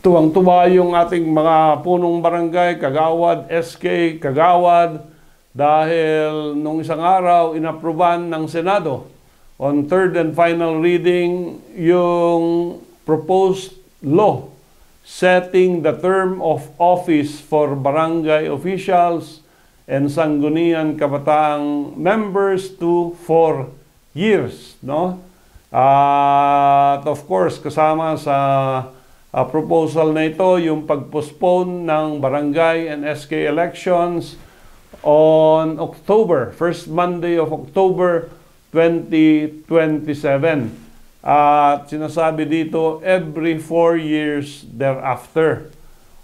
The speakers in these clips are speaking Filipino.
tuwang-tuwa yung ating mga punong barangay, kagawad, SK, kagawad, dahil nung isang araw, inapruban ng Senado on third and final reading yung proposed law setting the term of office for barangay officials and sangguniang kabataang members to 4 years, no? At of course, kasama sa proposal na ito yung pagpostpone ng barangay and SK elections on October, first Monday of October 2027. At sinasabi dito, every 4 years thereafter.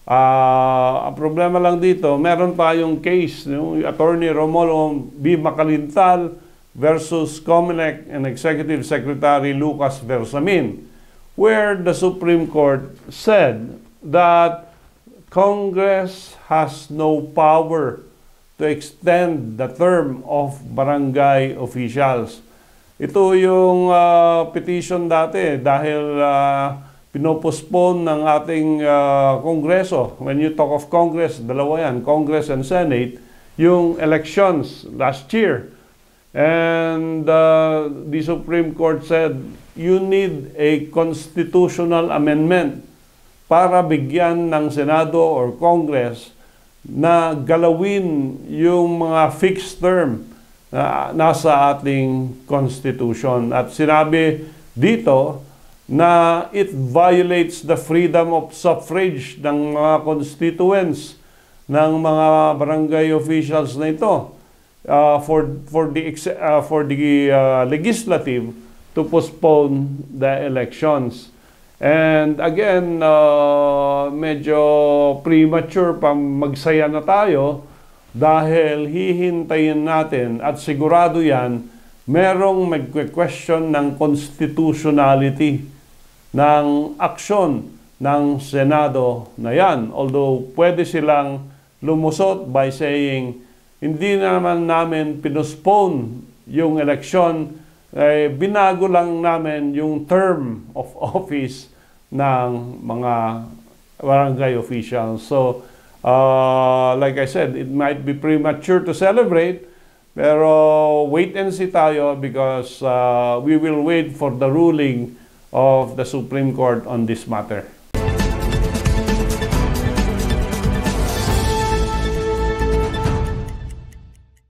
Ang problema lang dito, meron pa yung case, yung Attorney Romulo B. Macalintal versus Comelec and Executive Secretary Lucas Versamin, where the Supreme Court said that Congress has no power to extend the term of barangay officials. Ito yung petition dati dahil pinopospone ng ating Kongreso. When you talk of Congress, dalawa yan, Congress and Senate, yung elections last year. And the Supreme Court said, you need a constitutional amendment para bigyan ng Senado or Congress na galawin yung mga fixed term na nasa ating Constitution. At sinabi dito na it violates the freedom of suffrage ng mga constituents ng mga barangay officials na ito for the legislative to postpone the elections. And again, medyo premature pa magsaya na tayo dahil hihintayin natin at sigurado yan, merong mag-question ng constitutionality ng aksyon ng Senado na yan. Although pwede silang lumusot by saying, hindi naman namin pinospone yung eleksyon, binago lang namin yung term of office ng mga barangay officials. So, like I said, it might be premature to celebrate, pero wait and see tayo because we will wait for the ruling of the Supreme Court on this matter.